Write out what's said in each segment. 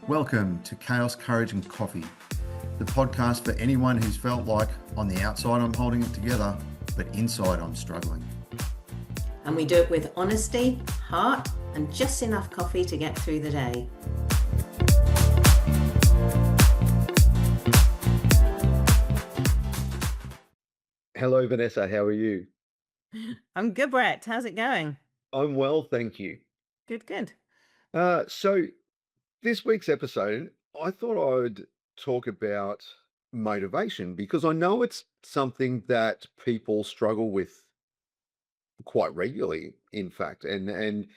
Welcome to Chaos, Courage and Coffee, the podcast for anyone who's felt like on the outside I'm holding it together, but inside I'm struggling. And we do it with honesty, heart, and just enough coffee to get through the day. Hello, Vanessa. How are you? I'm good, Brett. How's it going? I'm well, thank you. Good. So this week's episode, I thought I would talk about motivation because I know it's something that people struggle with quite regularly, in fact, and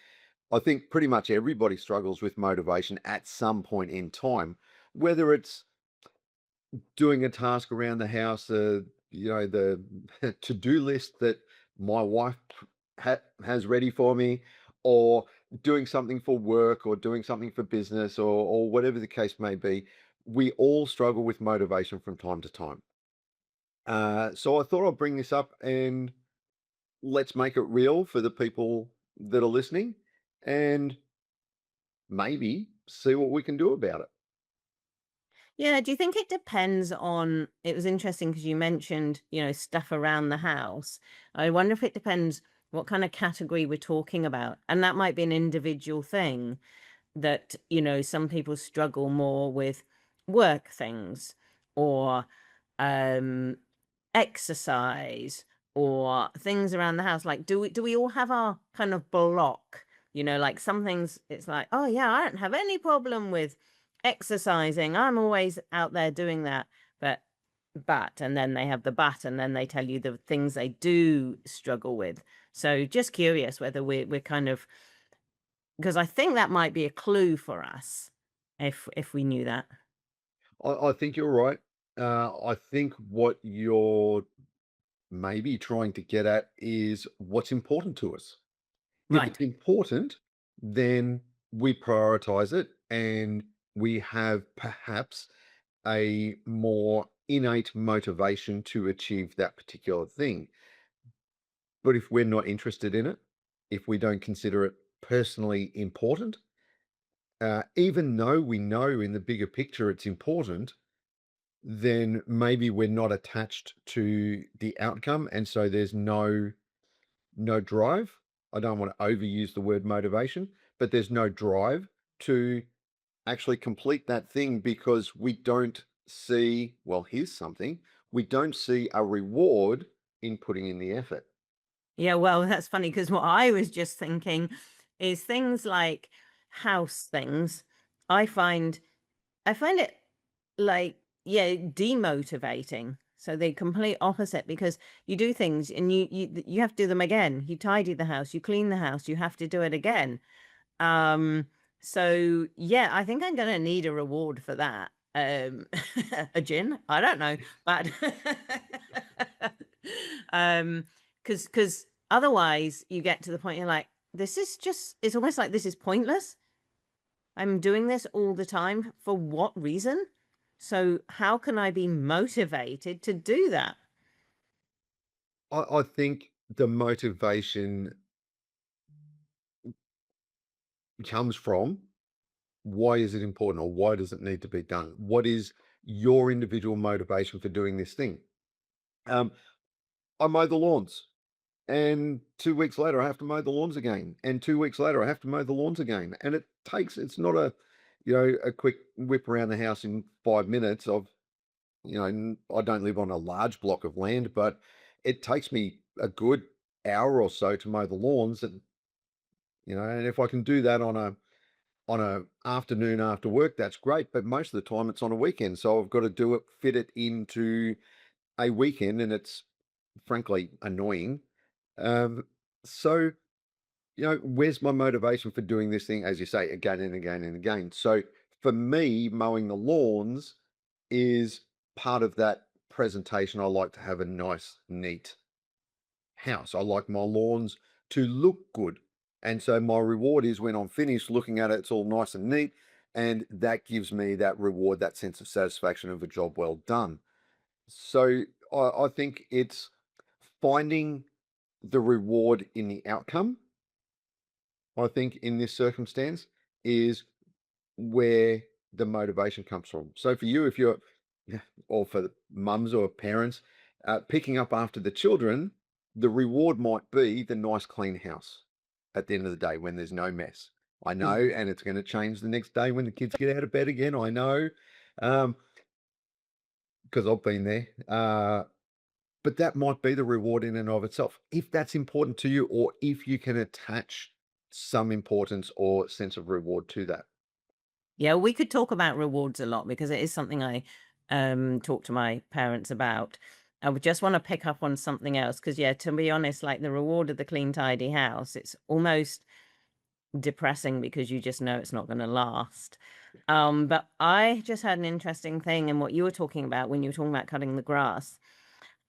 I think pretty much everybody struggles with motivation at some point in time, whether it's doing a task around the house, the to-do list that my wife has ready for me, or doing something for work, or doing something for business, or whatever the case may be. We all struggle with motivation from time to time. So I thought I'd bring this up and let's make it real for the people that are listening, and maybe see what we can do about it. Yeah, do you think it depends on, it was interesting because you mentioned, stuff around the house. I wonder if it depends what kind of category we're talking about. And that might be an individual thing that, some people struggle more with work things or um exercise or things around the house. Like, do we all have our kind of block? Like some things it's like, oh yeah, I don't have any problem with exercising. I'm always out there doing that. But and then they have the but, and then they tell you the things they do struggle with. So just curious whether we're kind of, because I think that might be a clue for us if we knew that. I think you're right. I think what you're maybe trying to get at is what's important to us. If Right. it's important, then we prioritize it and we have perhaps a more innate motivation to achieve that particular thing. But if we're not interested in it, if we don't consider it personally important, even though we know in the bigger picture it's important, then maybe we're not attached to the outcome. And so there's no drive. I don't want to overuse the word motivation, but there's no drive to actually complete that thing because we don't see, well, here's something, we don't see a reward in putting in the effort. Yeah, well, that's funny because what I was just thinking is things like house things. I find I find it like, yeah, demotivating. So the complete opposite, because you do things and you have to do them again. You tidy the house, you clean the house, you have to do it again. Um, so yeah, I think I'm gonna need a reward for that. A gin? I don't know, but because otherwise you get to the point you're like, this is just, it's almost like this is pointless. I'm doing this all the time. For what reason? So how can I be motivated to do that? I think the motivation comes from why is it important or why does it need to be done? What is your individual motivation for doing this thing? Um, I mow the lawns. And 2 weeks later, I have to mow the lawns again, and 2 weeks later, I have to mow the lawns again, and it's not a quick whip around the house in 5 minutes of, I don't live on a large block of land, but it takes me a good hour or so to mow the lawns, and if I can do that on a afternoon after work, that's great, but most of the time it's on a weekend, so I've got to fit it into a weekend, and it's frankly annoying. Um, so where's my motivation for doing this thing, as you say, again and again and again? So for me, mowing the lawns is part of that presentation. I like to have a nice, neat house. I like my lawns to look good. And so my reward is when I'm finished looking at it, it's all nice and neat. And that gives me that reward, that sense of satisfaction of a job well done. So I think it's finding the reward in the outcome. I think in this circumstance is where the motivation comes from. So for you, if you're, yeah, or for the mums or parents, picking up after the children, the reward might be the nice clean house at the end of the day when there's no mess. I know, Mm. and it's going to change the next day when the kids get out of bed again. I know, um, because I've been there. But that might be the reward in and of itself, if that's important to you, or if you can attach some importance or sense of reward to that. Yeah, we could talk about rewards a lot because it is something I talk to my parents about. I would just want to pick up on something else because, yeah, to be honest, like the reward of the clean, tidy house, it's almost depressing because you just know it's not going to last. But I just had an interesting thing in what you were talking about when you were talking about cutting the grass.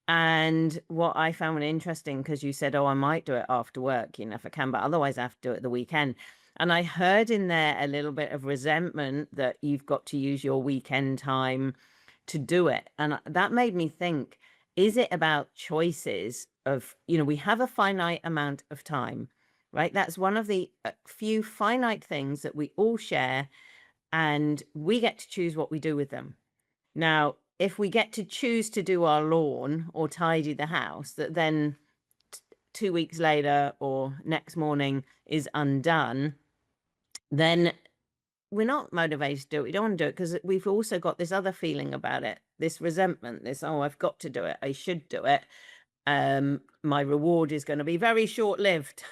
And what I found interesting, because you said, oh, I might do it after work, if I can, but otherwise I have to do it the weekend. And I heard in there a little bit of resentment that you've got to use your weekend time to do it. And that made me think, is it about choices of, we have a finite amount of time, right? That's one of the few finite things that we all share, and we get to choose what we do with them. Now, if we get to choose to do our lawn or tidy the house, that then 2 weeks later or next morning is undone, then we're not motivated to do it. We don't want to do it because we've also got this other feeling about it, this resentment, this, oh, I've got to do it. I should do it. My reward is going to be very short-lived.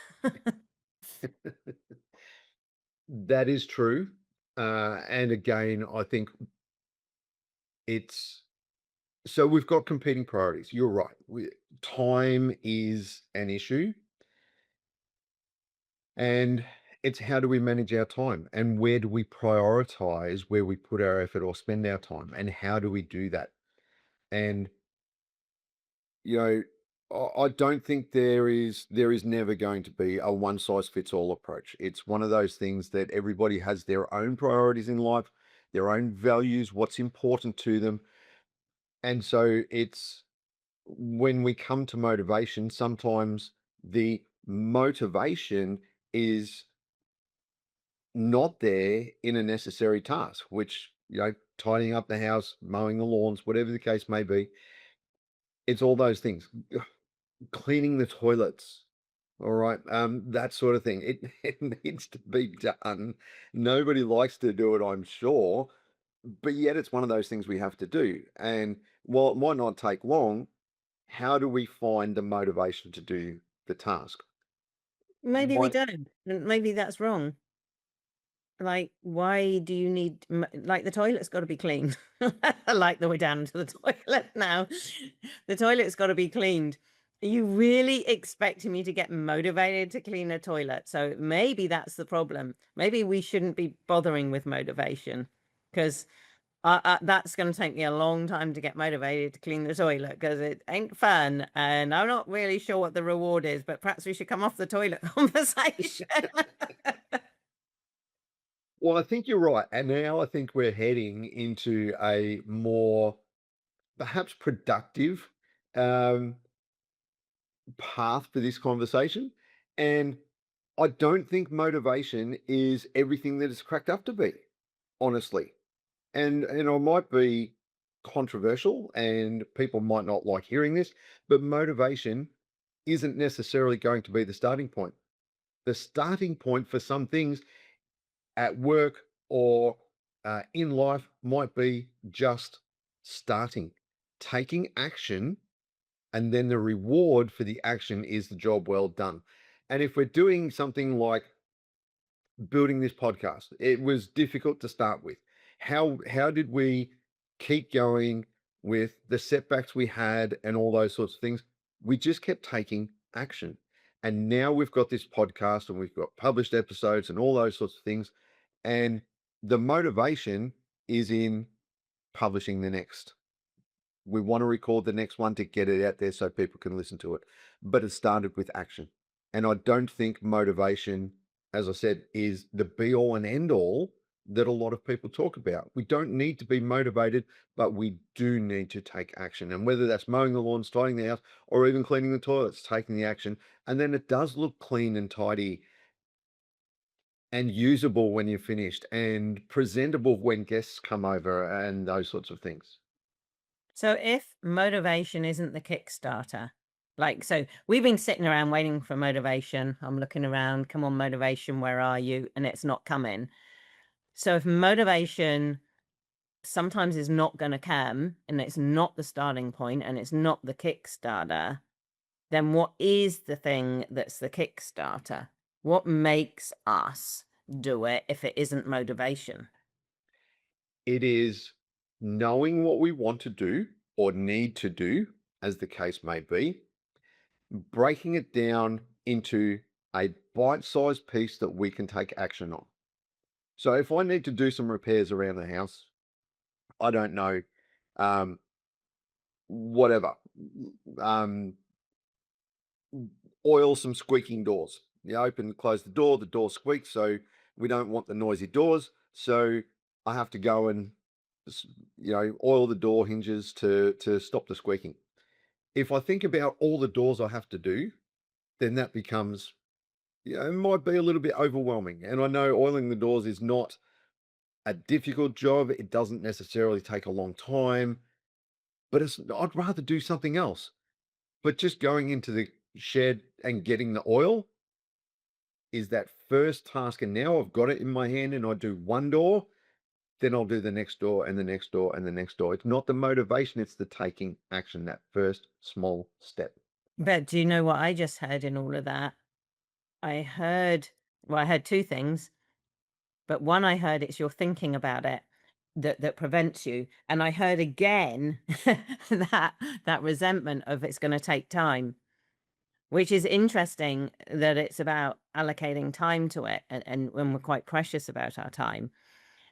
That is true. And again, I think it's so we've got competing priorities. You're right. Time is an issue, and it's how do we manage our time and where do we prioritize where we put our effort or spend our time, and how do we do that? And you know, I don't think there is never going to be a one size fits all approach. It's one of those things that everybody has their own priorities in life, their own values, what's important to them. And so it's when we come to motivation, sometimes the motivation is not there in a necessary task, which, tidying up the house, mowing the lawns, whatever the case may be. It's all those things. Cleaning the toilets, all right, that sort of thing. It it needs to be done. Nobody likes to do it, I'm sure, but yet it's one of those things we have to do. And while it might not take long, how do we find the motivation to do the task? Maybe we Might don't. Maybe that's wrong. Like, why do you need like, the toilet's gotta be cleaned. I like that we're down to the toilet now. The toilet's gotta be cleaned. Are you really expecting me to get motivated to clean a toilet? So maybe that's the problem. Maybe we shouldn't be bothering with motivation, 'cause that's gonna take me a long time to get motivated to clean the toilet because it ain't fun, and I'm not really sure what the reward is, but perhaps we should come off the toilet conversation. well, I think you're right. And now I think we're heading into a more perhaps productive um, path for this conversation. And I don't think motivation is everything that it's cracked up to be, honestly. And I might be controversial and people might not like hearing this, but motivation isn't necessarily going to be the starting point. The starting point for some things at work or in life might be just starting, taking action, and then the reward for the action is the job well done. And if we're doing something like building this podcast, it was difficult to start with. How did we keep going with the setbacks we had and all those sorts of things? We just kept taking action. And now we've got this podcast and we've got published episodes and all those sorts of things. And the motivation is in publishing the next. We want to record the next one to get it out there so people can listen to it. But it started with action. And I don't think motivation, as I said, is the be all and end all that a lot of people talk about. We don't need to be motivated, but we do need to take action. And whether that's mowing the lawn, tidying the house, or even cleaning the toilets, taking the action, and then it does look clean and tidy. and usable when you're finished and presentable when guests come over and those sorts of things. So if motivation isn't the Kickstarter, like, so we've been sitting around waiting for motivation. I'm looking around, come on, motivation, where are you? And it's not coming. So if motivation sometimes is not going to come and it's not the starting point and it's not the Kickstarter, then what is the thing that's the Kickstarter? What makes us do it if it isn't motivation? It is knowing what we want to do or need to do, as the case may be, breaking it down into a bite-sized piece that we can take action on. So if I need to do some repairs around the house, I don't know, um, whatever, um, oil some squeaking doors. You open, close the door squeaks, so we don't want the noisy doors. So I have to go and oil the door hinges to stop the squeaking. If I think about all the doors I have to do, then that becomes, it might be a little bit overwhelming. And I know oiling the doors is not a difficult job. It doesn't necessarily take a long time, but I'd rather do something else. But just going into the shed and getting the oil is that first task. And now I've got it in my hand and I do one door, then I'll do the next door and the next door and the next door. It's not the motivation, it's the taking action, that first small step. But do you know what I just heard in all of that? I heard, well, I heard two things, but one, I heard it's your thinking about it that prevents you. And I heard again that resentment of it's going to take time, which is interesting that it's about allocating time to it. And when we're quite precious about our time,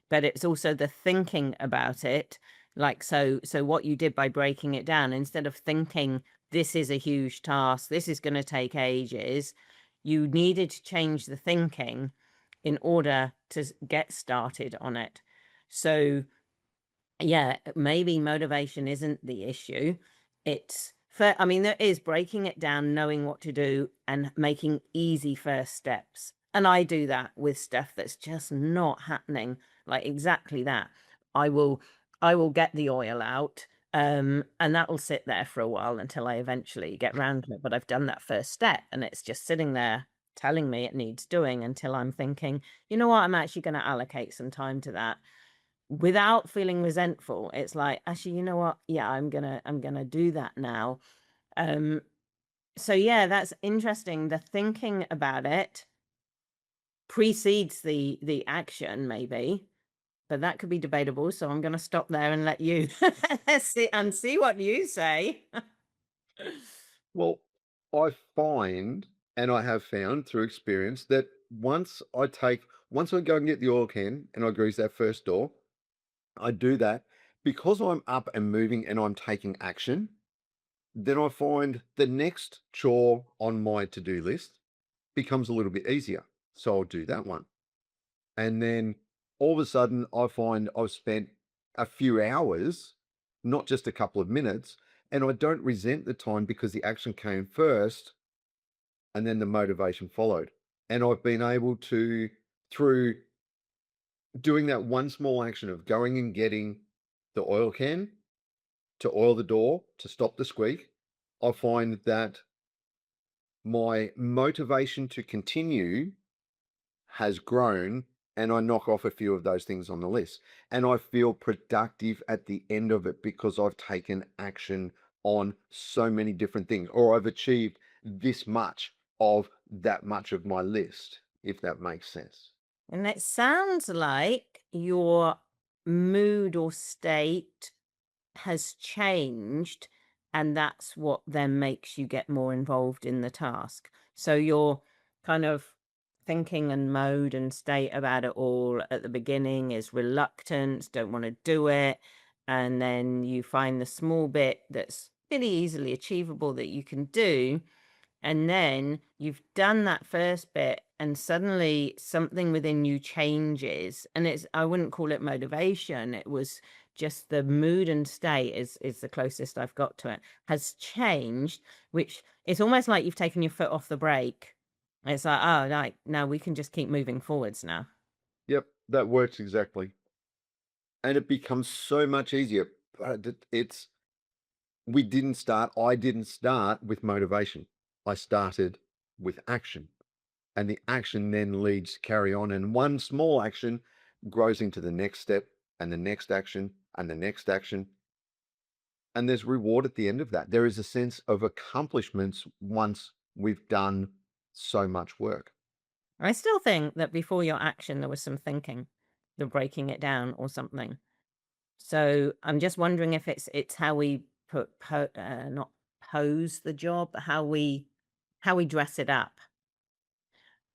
but it's also the thinking about it. Like, so what you did by breaking it down, instead of thinking this is a huge task, this is going to take ages, you needed to change the thinking in order to get started on it. So yeah, maybe motivation isn't the issue. It's I mean, there is breaking it down, knowing what to do, and making easy first steps. And I do that with stuff that's just not happening. Like exactly that. I will I will get the oil out, and that will sit there for a while until I eventually get round to it. But I've done that first step and it's just sitting there telling me it needs doing until I'm thinking, you know what, I'm actually going to allocate some time to that without feeling resentful. It's like, actually, you know what? Yeah, I'm gonna do that now. Um, so yeah, that's interesting. The thinking about it precedes the action, maybe, but that could be debatable. So I'm gonna stop there and let you see what you say. Well, I find, and I have found through experience, that once I go and get the oil can and I grease that first door, I do that because I'm up and moving and I'm taking action. Then I find the next chore on my to-do list becomes a little bit easier. So I'll do that one. And then all of a sudden, I find I've spent a few hours, not just a couple of minutes, and I don't resent the time because the action came first and then the motivation followed. And I've been able to, through doing that one small action of going and getting the oil can to oil the door to stop the squeak, I find that my motivation to continue has grown and I knock off a few of those things on the list. And I feel productive at the end of it because I've taken action on so many different things, or I've achieved this much of that much of my list, if that makes sense. And it sounds like your mood or state has changed, and that's what then makes you get more involved in the task. So your kind of thinking and mode and state about it all at the beginning is reluctance, don't want to do it, and then you find the small bit that's really easily achievable that you can do, and then you've done that first bit and suddenly something within you changes. And I wouldn't call it motivation. It was just the mood and state is the closest I've got to it, has changed, which it's almost like you've taken your foot off the brake It's like, oh, right, now we can just keep moving forwards now. Yep, that works exactly. And it becomes so much easier. But I didn't start with motivation. I started with action. And the action then leads to carry on. And one small action grows into the next step and the next action and the next action. And there's reward at the end of that. There is a sense of accomplishments once we've done so much work. I still think that before your action, there was some thinking, the breaking it down or something. So I'm just wondering if it's how we not pose the job, but how we dress it up.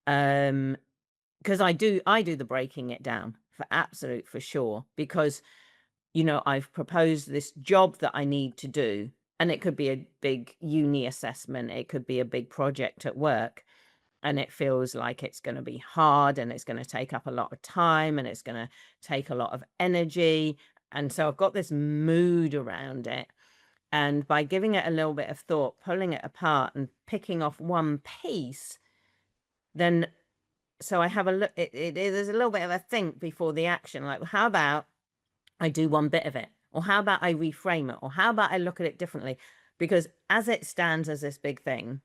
Because I do the breaking it down for sure. Because I've proposed this job that I need to do, and it could be a big uni assessment, it could be a big project at work, and it feels like it's going to be hard and it's going to take up a lot of time and it's going to take a lot of energy. And so I've got this mood around it. And by giving it a little bit of thought, pulling it apart and picking off one piece, then so I have a look, there's a little bit of a think before the action. Like, how about I do one bit of it? Or how about I reframe it? Or how about I look at it differently? Because as it stands as this big thing,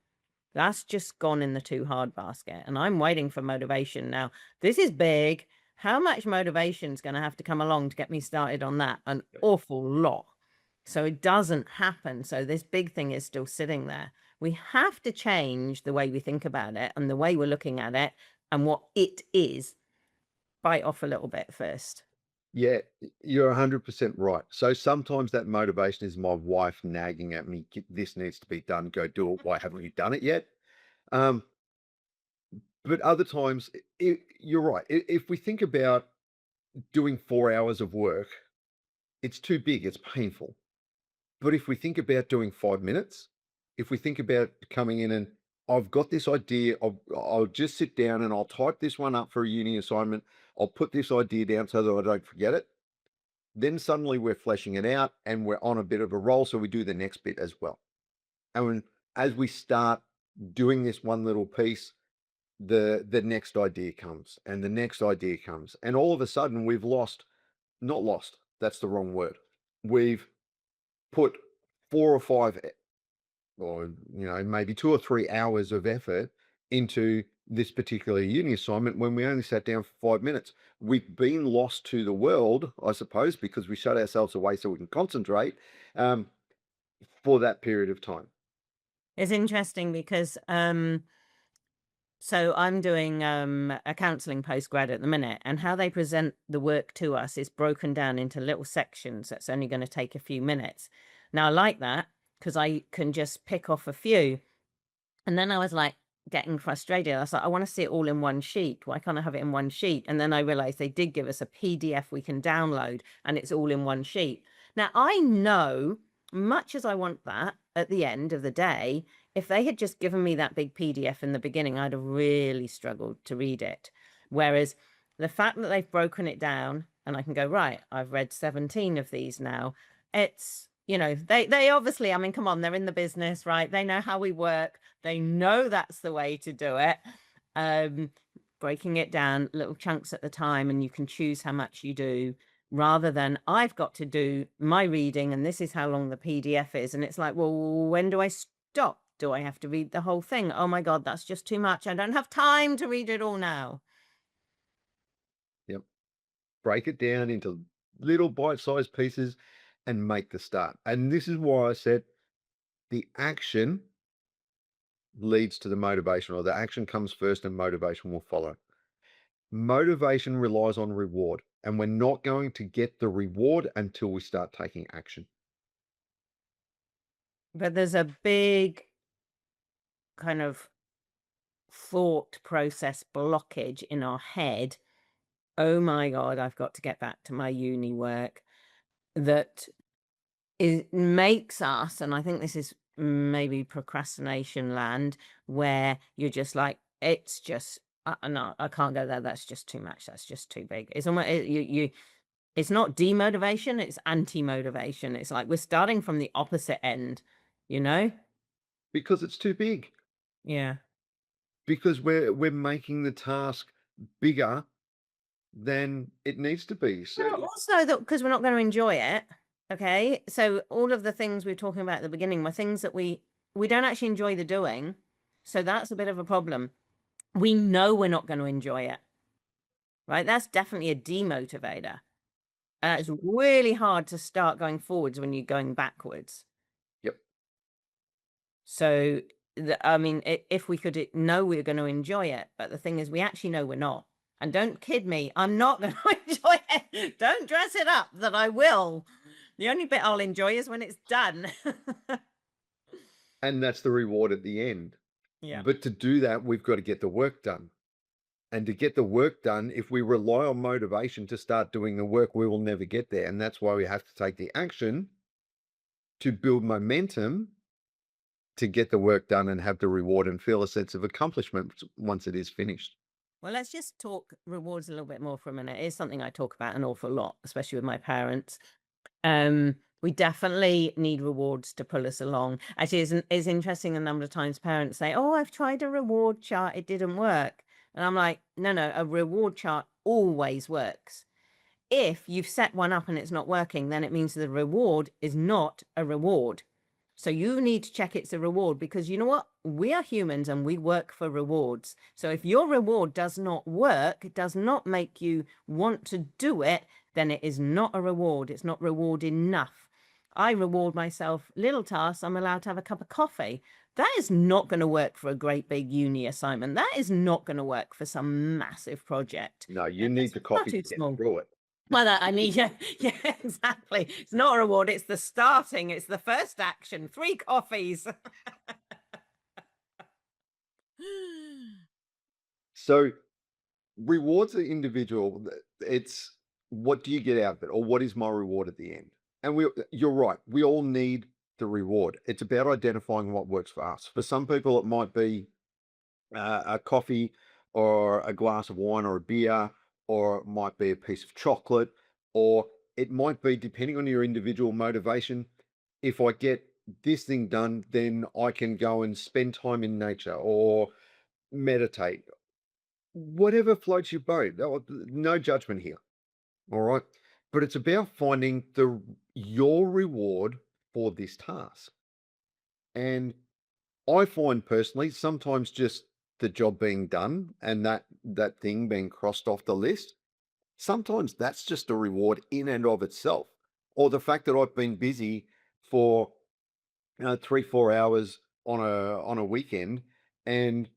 that's just gone in the too hard basket. And I'm waiting for motivation now. This is big. How much motivation is going to have to come along to get me started on that? An awful lot. So it doesn't happen. So this big thing is still sitting there. We have to change the way we think about it and the way we're looking at it and what it is. Bite off a little bit first. Yeah, you're 100% right. So sometimes that motivation is my wife nagging at me, This needs to be done. Go do it. Why haven't you done it yet?" Um, but other times, you're right. If we think about doing 4 hours of work, it's too big. It's painful. But if we think about doing 5 minutes, if we think about coming in and I've got this idea, I'll just sit down and I'll type this one up for a uni assignment. I'll put this idea down so that I don't forget it. Then suddenly we're fleshing it out and we're on a bit of a roll. So we do the next bit as well. And as we start doing this one little piece, the next idea comes and the next idea comes. And all of a sudden we've not lost, that's the wrong word. We've put 4 or 5 or maybe 2 or 3 hours of effort into this particular uni assignment when we only sat down for 5 minutes. We've been lost to the world, I suppose, because we shut ourselves away so we can concentrate for that period of time. It's interesting because so I'm doing a counseling postgrad at the minute, and how they present the work to us is broken down into little sections that's only going to take a few minutes. Now I like that because I can just pick off a few. And then I was like getting frustrated. I was like, I want to see it all in one sheet. Why can't I have it in one sheet? And then I realized they did give us a PDF we can download and it's all in one sheet. Now I know, much as I want that at the end of the day, if they had just given me that big PDF in the beginning, I'd have really struggled to read it. Whereas the fact that they've broken it down and I can go, right, I've read 17 of these now. It's, they obviously, I mean, come on, they're in the business, right? They know how we work. They know that's the way to do it. Breaking it down little chunks at the time, and you can choose how much you do, rather than I've got to do my reading and this is how long the PDF is. And it's like, well, when do I stop? Do I have to read the whole thing? Oh my God, that's just too much. I don't have time to read it all now. Yep. Break it down into little bite-sized pieces and make the start. And this is why I said the action leads to the motivation, or the action comes first and motivation will follow. Motivation relies on reward, and we're not going to get the reward until we start taking action. But there's a big kind of thought process blockage in our head. Oh my God, I've got to get back to my uni work. That makes us, and I think this is maybe procrastination land, where you're just like, it's just, no, I can't go there. That's just too much. That's just too big. It's almost, it's not demotivation, it's anti-motivation. It's like we're starting from the opposite end, you know? Because it's too big. Yeah. because we're making the task bigger than it needs to be. Well, So also that because we're not going to enjoy it. Okay, so all of the things we were talking about at the beginning were things that we don't actually enjoy the doing. So that's a bit of a problem. We know we're not going to enjoy it, right? That's definitely a demotivator. It's really hard to start going forwards when you're going backwards. yep. So, I mean, if we could know we're going to enjoy it, but the thing is, we actually know we're not. And don't kid me, I'm not going to enjoy it. Don't dress it up that I will. The only bit I'll enjoy is when it's done. And that's the reward at the end. Yeah. But to do that, we've got to get the work done. And to get the work done, if we rely on motivation to start doing the work, we will never get there. And that's why we have to take the action to build momentum to get the work done and have the reward and feel a sense of accomplishment once it is finished. Well, let's just talk rewards a little bit more for a minute. It is something I talk about an awful lot, especially with my parents. We definitely need rewards to pull us along. Actually, it's interesting the number of times parents say, "Oh, I've tried a reward chart, it didn't work." And I'm like, no, a reward chart always works. If you've set one up and it's not working, then it means the reward is not a reward. So you need to check it's a reward, because you know what? We are humans and we work for rewards. So if your reward does not work, it does not make you want to do it, then it is not a reward. It's not reward enough. I reward myself little tasks. I'm allowed to have a cup of coffee. That is not going to work for a great big uni assignment. That is not going to work for some massive project. No, you need That's the far coffee too to get small. through it. Well, I need, yeah, exactly. It's not a reward. It's the starting. It's the first action. 3 coffees. So rewards are individual. It's what do you get out of it, or what is my reward at the end? And you're right. We all need the reward. It's about identifying what works for us. For some people, it might be a coffee or a glass of wine or a beer, or it might be a piece of chocolate, or it might be, depending on your individual motivation, if I get this thing done, then I can go and spend time in nature or meditate, whatever floats your boat. No judgment here. All right. But it's about finding your reward for this task. And I find personally sometimes just the job being done and that thing being crossed off the list, sometimes that's just a reward in and of itself. Or the fact that I've been busy for 3-4 hours on a weekend, and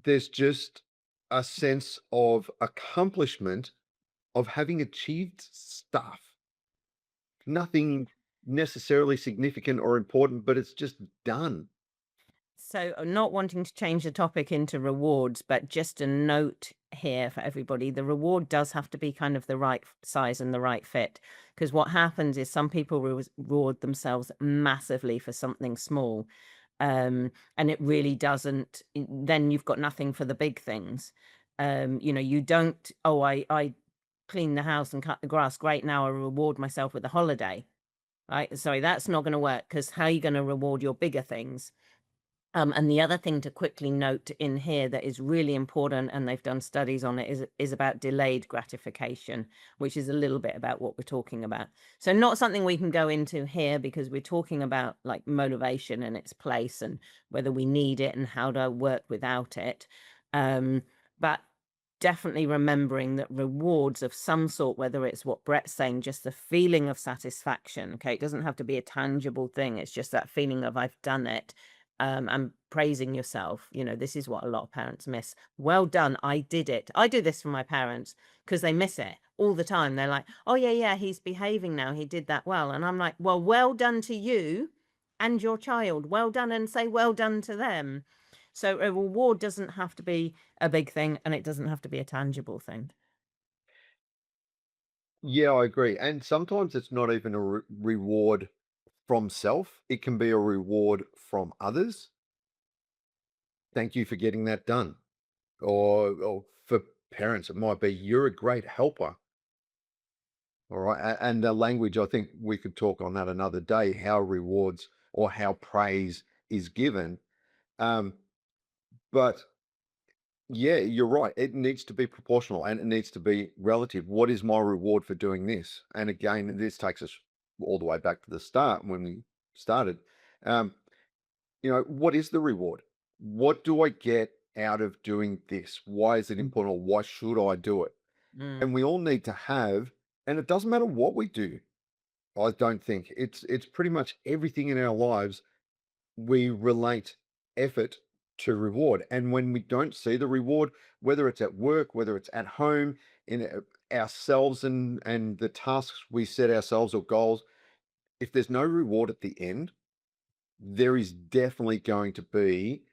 there's just a sense of accomplishment of having achieved stuff. Nothing necessarily significant or important, but it's just done. So, not wanting to change the topic into rewards, but just a note here for everybody, the reward does have to be kind of the right size and the right fit. Because what happens is some people reward themselves massively for something small. And it really doesn't, then you've got nothing for the big things. You don't, oh, I clean the house and cut the grass. Great. Now I reward myself with a holiday. Right. Sorry, that's not going to work, because how are you going to reward your bigger things? And the other thing to quickly note in here that is really important, and they've done studies on it, is about delayed gratification, which is a little bit about what we're talking about. So not something we can go into here, because we're talking about like motivation and its place and whether we need it and how to work without it. But definitely remembering that rewards of some sort, whether it's what Brett's saying, just the feeling of satisfaction. Okay, it doesn't have to be a tangible thing. It's just that feeling of I've done it. And praising yourself. This is what a lot of parents miss. Well done, I did it. I do this for my parents because they miss it all the time. They're like, oh yeah, he's behaving now, he did that well. And I'm like, well done to you and your child. Well done, and say well done to them. So a reward doesn't have to be a big thing, and it doesn't have to be a tangible thing. Yeah, I agree. And sometimes it's not even a reward from self, it can be a reward from others. Thank you for getting that done. Or for parents, it might be you're a great helper. All right. And the language, I think we could talk on that another day, how rewards or how praise is given. Um, but Yeah, you're right. It needs to be proportional and it needs to be relative. What is my reward for doing this? And again, this takes us all the way back to the start when we started. Um, what is the reward? What do I get out of doing this? Why is it important or why should I do it? Mm. And we all need to have, and it doesn't matter what we do. I don't think it's pretty much everything in our lives we relate effort to reward. And when we don't see the reward, whether it's at work, whether it's at home, in ourselves and the tasks we set ourselves or goals, if there's no reward at the end, there is definitely going to be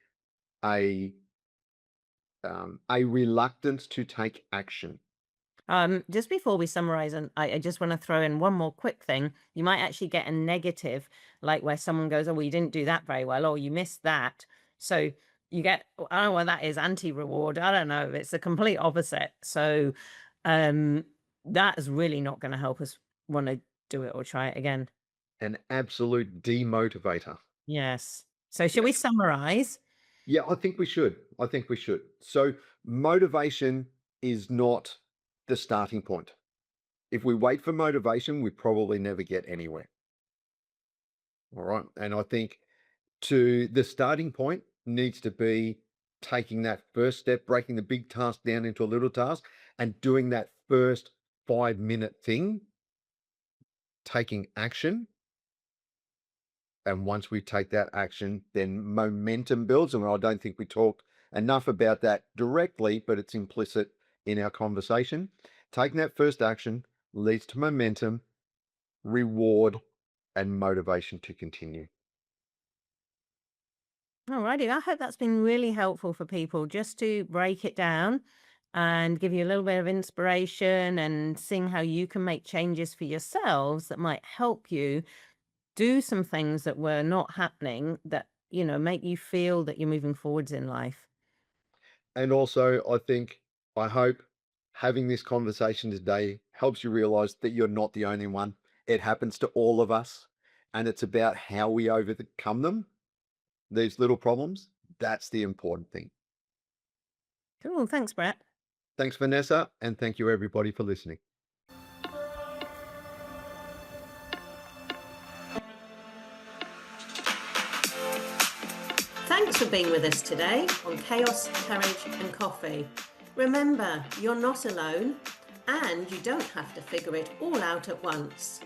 a a reluctance to take action. Just before we summarize, and I just want to throw in one more quick thing. You might actually get a negative, like where someone goes, "Oh, well, you didn't do that very well, or you missed that." So you get, I don't know what that is, anti-reward. I don't know. It's the complete opposite. So um, that is really not going to help us want to do it or try it again. An absolute demotivator. Yes. So should Yeah. we summarize? Yeah, I think we should. I think we should. So motivation is not the starting point. If we wait for motivation, we probably never get anywhere. All right. And I think to the starting point needs to be taking that first step, breaking the big task down into a little task and doing that first 5-minute thing, taking action. And once we take that action, then momentum builds. And I don't think we talked enough about that directly, but it's implicit in our conversation. Taking that first action leads to momentum, reward, and motivation to continue. Alrighty, I hope that's been really helpful for people just to break it down and give you a little bit of inspiration and seeing how you can make changes for yourselves that might help you do some things that were not happening that, make you feel that you're moving forwards in life. And also, I hope having this conversation today helps you realize that you're not the only one. It happens to all of us. And it's about how we overcome them, these little problems. That's the important thing. Cool. Thanks, Brett. Thanks, Vanessa. And thank you, everybody, for listening. Thanks for being with us today on Chaos, Courage and Coffee. Remember, you're not alone and you don't have to figure it all out at once.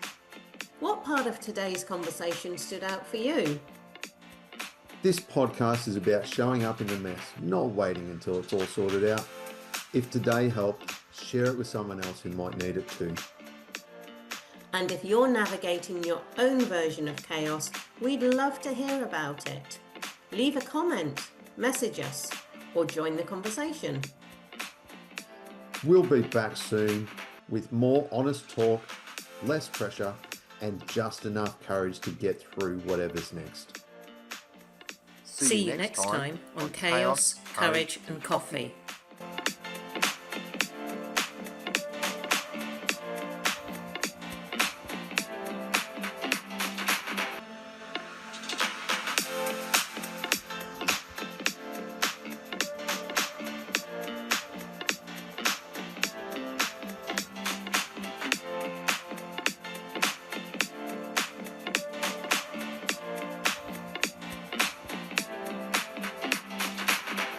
What part of today's conversation stood out for you? This podcast is about showing up in the mess, not waiting until it's all sorted out. If today helped, share it with someone else who might need it too. And if you're navigating your own version of chaos, we'd love to hear about it. Leave a comment, message us, or join the conversation. We'll be back soon with more honest talk, less pressure, and just enough courage to get through whatever's next. See you next time on Chaos, Courage and Coffee.